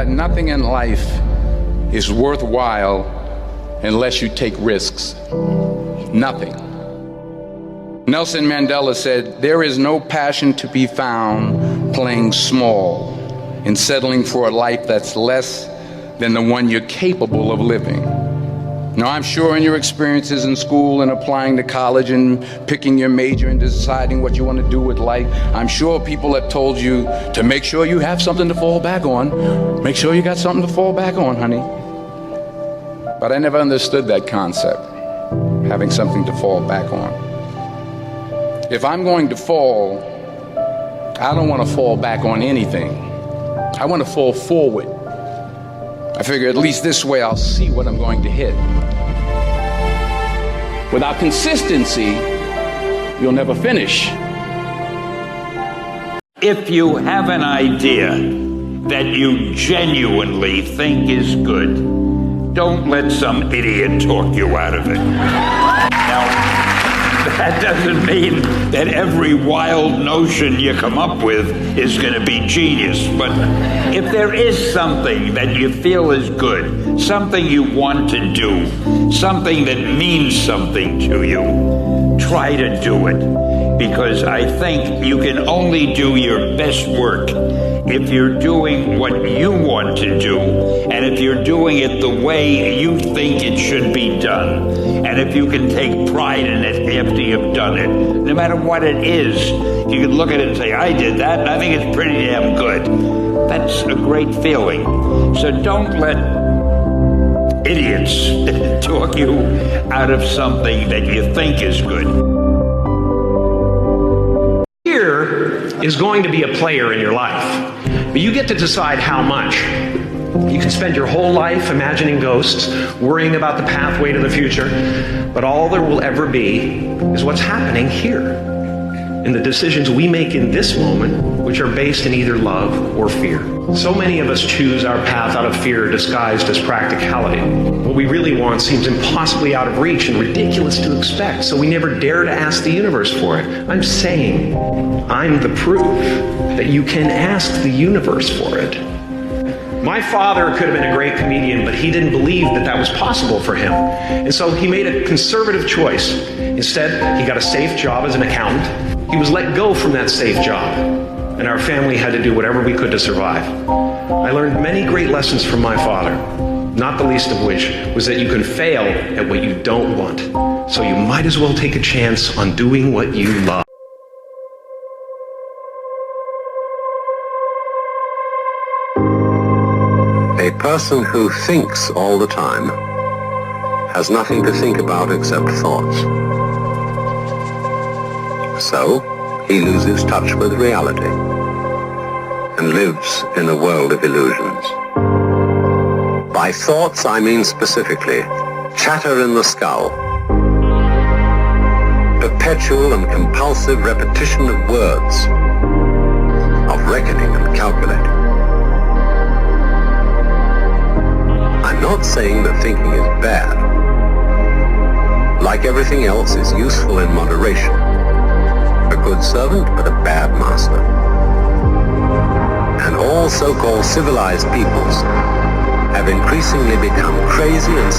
that nothing in life is worthwhile unless you take risks. Nothing. Nelson Mandela said, "There is no passion to be found playing small and settling for a life that's less than the one you're capable of living." Now, I'm sure in your experiences in school and applying to college and picking your major and deciding what you want to do with life, I'm sure people have told you to make sure you have something to fall back on. Make sure you got something to fall back on, honey. But I never understood that concept, having something to fall back on. If I'm going to fall, I don't want to fall back on anything. I want to fall forward. I figure at least this way I'll see what I'm going to hit. Without consistency, you'll never finish. If you have an idea that you genuinely think is good, don't let some idiot talk you out of it. Now, that doesn't mean that every wild notion you come up with is going to be genius. But if there is something that you feel is good, something you want to do, something that means something to you, try to do it. Because I think you can only do your best work if you're doing what you want to do, and if you're doing it the way you think it should be done, and if you can take pride in it after you've done it, no matter what it is, you can look at it and say, I did that, and I think it's pretty damn good. That's a great feeling. So don't let idiots talk you out of something that you think is good. Is going to be a player in your life, but you get to decide how much. You can spend your whole life imagining ghosts, worrying about the pathway to the future, but all there will ever be is what's happening here, and the decisions we make in this moment, which are based in either love or fear. So many of us choose our path out of fear disguised as practicality. What we really want seems impossibly out of reach and ridiculous to expect, so we never dare to ask the universe for it. I'm saying, I'm the proof that you can ask the universe for it. My father could have been a great comedian, but he didn't believe that that was possible for him. And so he made a conservative choice. Instead, he got a safe job as an accountant. He was let go from that safe job, and our family had to do whatever we could to survive. I learned many great lessons from my father, not the least of which was that you can fail at what you don't want. So you might as well take a chance on doing what you love. A person who thinks all the time has nothing to think about except thoughts. So, he loses touch with reality and lives in a world of illusions. By thoughts, I mean specifically chatter in the skull, perpetual and compulsive repetition of words, of reckoning and calculating. I'm not saying that thinking is bad. Like everything else, is useful in moderation. A good servant, but a bad master. And all so-called civilized peoples have increasingly become crazy and